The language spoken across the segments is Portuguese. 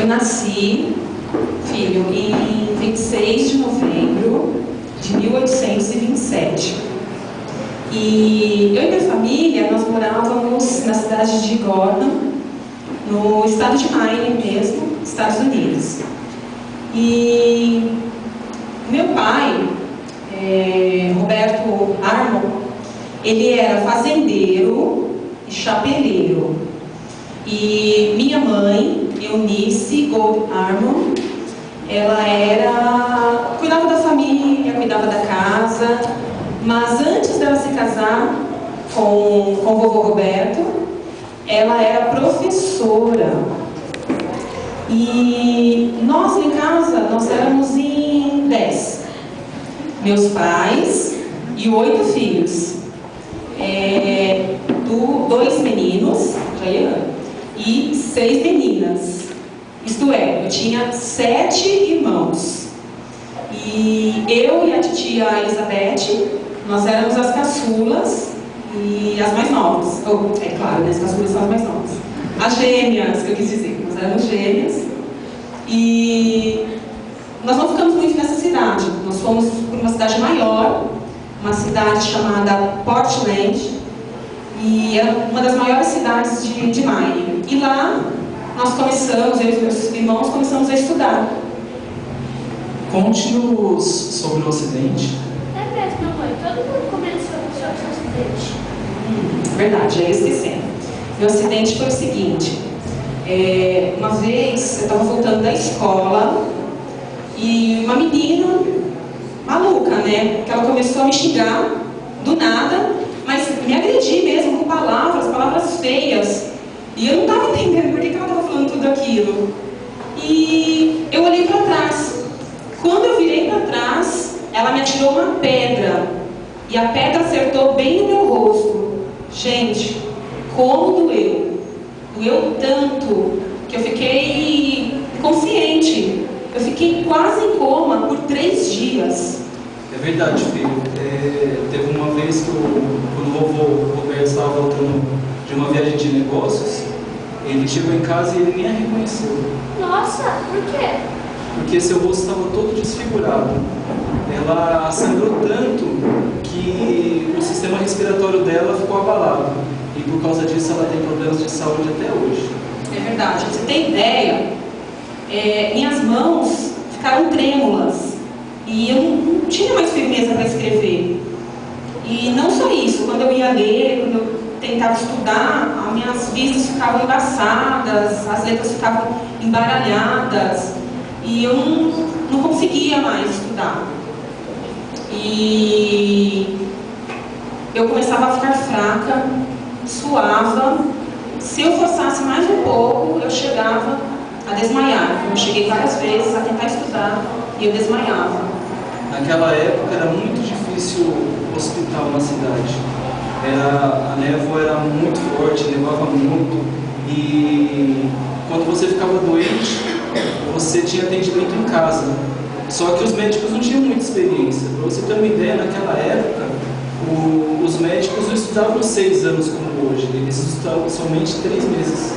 Eu nasci, filho, em 26 de novembro de 1827. E eu e minha família, nós morávamos na cidade de Gordon, no estado de Maine mesmo, Estados Unidos. E meu pai, Roberto Armon, ele era fazendeiro e chapeleiro. E minha mãe, Eunice Gold Armon, ela cuidava da família, cuidava da casa, mas antes dela se casar com o vovô Roberto, ela era professora. E nós em casa, nós éramos em 10. Meus pais e 8 filhos. 2 meninos, e 6 meninas. Isto é, eu tinha 7 irmãos. E eu e a titia Elizabeth, nós éramos as caçulas e as mais novas. É claro, as caçulas são as mais novas. As gêmeas, que eu quis dizer. Nós éramos gêmeas. E nós não ficamos muito nessa cidade. Nós fomos para uma cidade maior, uma cidade chamada Portland. E era uma das maiores cidades de Maine. E lá nós começamos, eu e meus irmãos, começamos a estudar. Conte-nos sobre o acidente. É mesmo, mamãe. Todo mundo começou sobre o acidente. Verdade, já ia esquecendo. Meu acidente foi o seguinte. Uma vez eu estava voltando da escola e uma menina maluca, né? Que ela começou a me xingar do nada, mas me agredir mesmo com palavras feias. E eu não estava entendendo por que ela estava falando tudo aquilo. E eu olhei para trás. Quando eu virei para trás, ela me atirou uma pedra. E a pedra acertou bem no meu rosto. Gente, como doeu. Doeu tanto que eu fiquei inconsciente. Eu fiquei quase em coma por 3 dias. É verdade, filho. Teve uma vez que quando o vovô Roberto estava voltando de uma viagem de negócios, ele chegou em casa e ele nem a reconheceu. Nossa, por quê? Porque seu rosto estava todo desfigurado. Ela sangrou tanto que o sistema respiratório dela ficou abalado. E por causa disso ela tem problemas de saúde até hoje. É verdade. Pra você ter ideia, minhas mãos ficaram trêmulas. E eu não tinha mais firmeza para escrever. E não só isso, quando eu ia ler, quando eu tentava estudar, as minhas vistas ficavam embaçadas, as letras ficavam embaralhadas. E eu não conseguia mais estudar. E eu começava a ficar fraca, suava. Se eu forçasse mais um pouco, eu chegava a desmaiar. Eu cheguei várias vezes a tentar estudar e eu desmaiava. Naquela época era muito difícil o hospital na cidade. A névoa era muito forte, nevava muito. E quando você ficava doente, você tinha atendimento em casa. Só que os médicos não tinham muita experiência. Para você ter uma ideia, naquela época, os médicos não estudavam 6 anos como hoje. Eles estudavam somente 3 meses.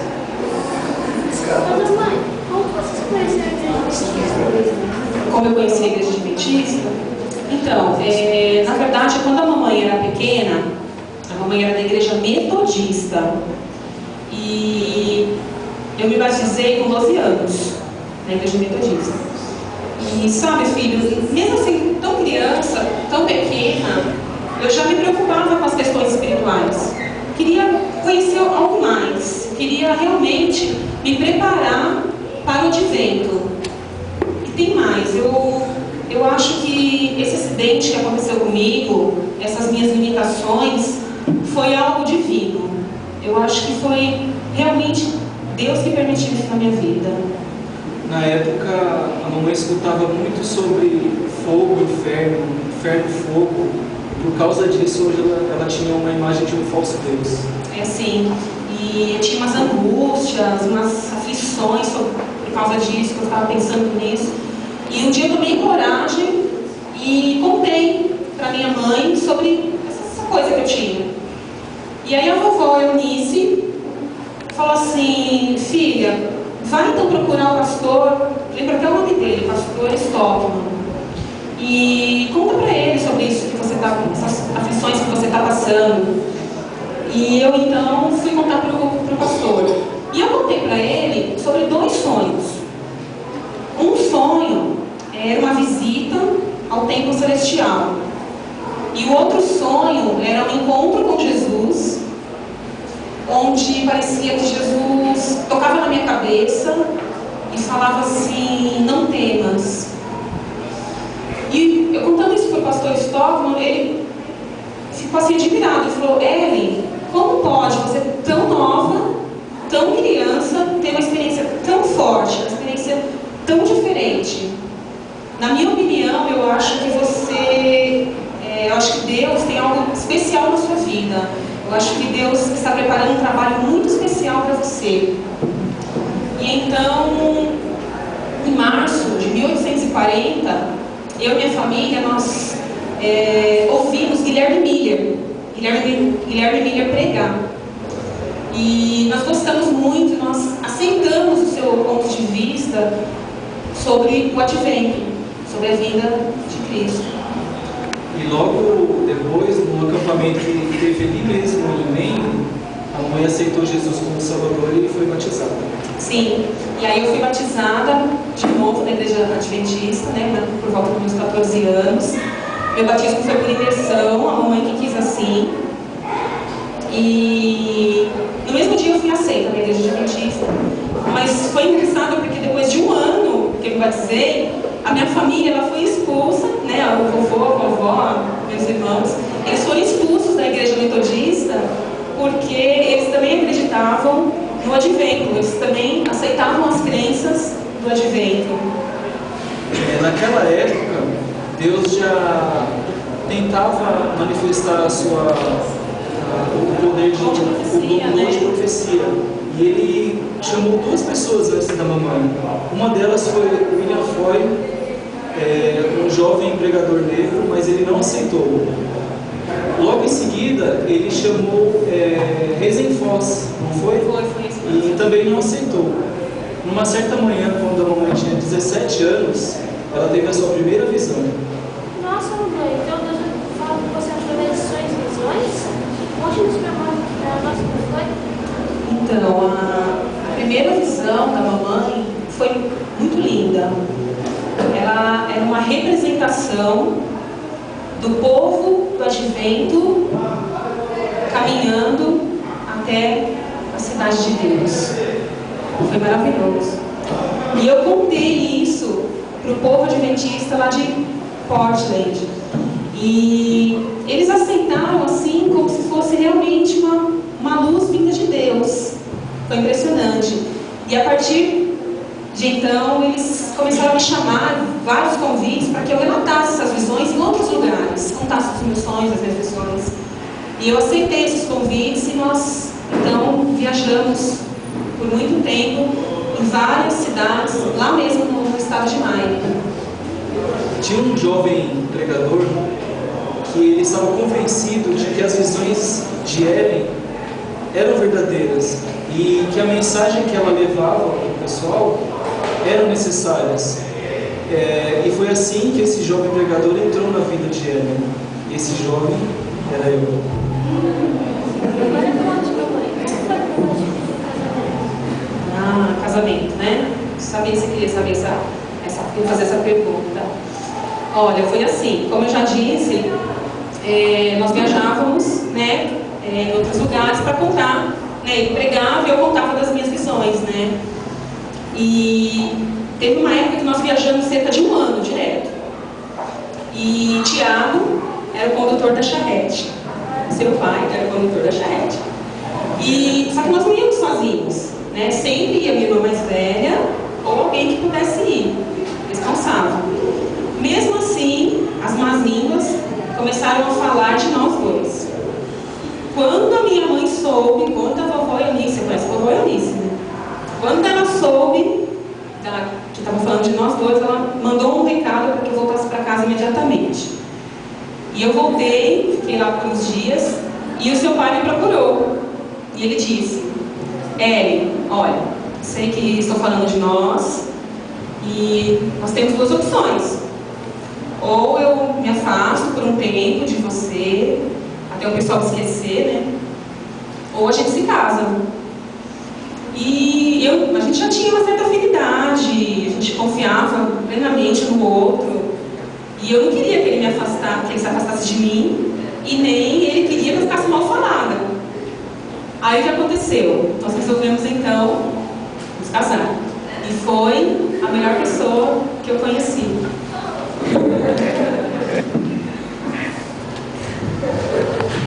Mas, mamãe, como vocês conheceram a igreja adventista? Como eu conheci a igreja adventista? Então, na verdade, quando a mamãe era pequena, a mamãe era da igreja metodista. E eu me batizei com 12 anos na igreja metodista. E sabe, filho, mesmo assim, tão criança, tão pequena, eu já me preocupava com as questões espirituais. Queria conhecer algo mais. Queria realmente me preparar para o advento. E tem mais, eu acho que esse acidente que aconteceu comigo, essas minhas limitações, foi algo divino. Eu acho que foi realmente Deus que permitiu isso na minha vida. Na época, a mamãe escutava muito sobre fogo, inferno, fogo. Por causa disso, hoje ela tinha uma imagem de um falso Deus. É assim, e eu tinha umas angústias, umas aflições por causa disso, que eu estava pensando nisso. E um dia eu tomei coragem e contei para minha mãe sobre essa coisa que eu tinha. E aí a vovó Eunice falou assim: filha, vai então procurar o pastor, lembra até o nome dele, pastor Stockman, e conta para ele sobre isso que você está, essas aflições que você está passando. E eu então fui contar para o pastor. E eu contei para ele sobre 2 sonhos. Um sonho era uma visita ao templo celestial. E o outro sonho era um encontro com Jesus, onde parecia que Jesus tocava na minha cabeça e falava assim: não temas. E eu contando isso para o pastor Stockman, ele ficou assim admirado. Ele falou: Ellen, como pode você tão nova, tão criança, ter uma experiência tão forte, uma experiência tão diferente? Na minha opinião, eu acho que eu acho que Deus tem algo especial na sua vida. Eu acho que Deus está preparando um trabalho muito especial para você. E então, em março de 1840, eu e minha família, nós ouvimos Guilherme Miller pregar. E nós gostamos muito, nós aceitamos o seu ponto de vista sobre o advento, sobre a vinda de Cristo. E logo depois, no acampamento que teve ali mesmo em Leme, a mãe aceitou Jesus como Salvador e foi batizada. Sim, e aí eu fui batizada de novo na igreja adventista, né, por volta dos meus 14 anos. Meu batismo foi por imersão, a mamãe que quis assim. E no mesmo dia eu fui aceita na igreja adventista. Mas foi engraçado porque depois de 1 ano que eu me batizei, a minha família ela foi expulsa, né, o vovô, a vovó, meus irmãos, eles foram expulsos da igreja metodista porque eles também acreditavam no advento, eles também aceitavam as crenças do advento. Naquela época, Deus já tentava manifestar o poder de profecia. E ele chamou 2 pessoas antes da mamãe. Uma delas foi William Foy, um jovem pregador negro, mas ele não aceitou. Logo em seguida, ele chamou Rezenfoss, não foi? Foi E também não aceitou. Numa certa manhã, quando a mamãe tinha 17 anos, ela teve a sua primeira visão. Nossa, mamãe, então Deus fala com você através de sonhos e visões? Conte-nos para nós como foi. Então, a primeira visão da mamãe foi muito linda. Ela era uma representação do povo do advento caminhando até a cidade de Deus. Foi maravilhoso. E eu contei isso para o povo adventista lá de Portland. E eles aceitaram assim como se fosse realmente uma luz vinda de Deus. Foi impressionante. E a partir de então, eles começaram a me chamar, vários convites, para que eu relatasse essas visões em outros lugares, contasse os meus sonhos, as minhas visões. E eu aceitei esses convites e nós, então, viajamos por muito tempo em várias cidades, lá mesmo no estado de Maine. Tinha um jovem pregador que ele estava convencido de que as visões de Ellen eram verdadeiras e que a mensagem que ela levava para o pessoal eram necessárias. E foi assim que esse jovem pregador entrou na vida de Ellen. Esse jovem era eu. Casamento, né? Sabia que você queria saber fazer essa pergunta. Olha, foi assim, como eu já disse, nós viajávamos, né, em outros lugares para contar, né? Ele pregava e eu contava das minhas visões, né? E teve uma época que nós viajamos cerca de 1 ano direto. E Tiago era o condutor da charrete. Seu pai era o condutor da charrete. Só que nós não íamos sozinhos, né? Sempre ia minha irmã mais velha ou alguém que pudesse ir, responsável. Mesmo assim, as más línguas começaram a falar de nós dois. Quando a minha mãe soube, quando a vovó Eunice, eu conheço a vovó Eunice, né? Quando ela soube que estava falando de nós dois, ela mandou um recado para que eu voltasse para casa imediatamente. E eu voltei, fiquei lá por uns dias, e o seu pai me procurou. E ele disse: Ellen, olha, Sei que estou falando de nós e nós temos duas opções. Ou eu me afasto por um tempo de você, até o pessoal esquecer, né? Ou a gente se casa. E a gente já tinha uma certa afinidade, a gente confiava plenamente no outro. E eu não queria que ele que ele se afastasse de mim, e nem ele queria que eu ficasse mal falada. Aí o que aconteceu? Nós resolvemos então nos casar. E foi a melhor pessoa que eu conheci.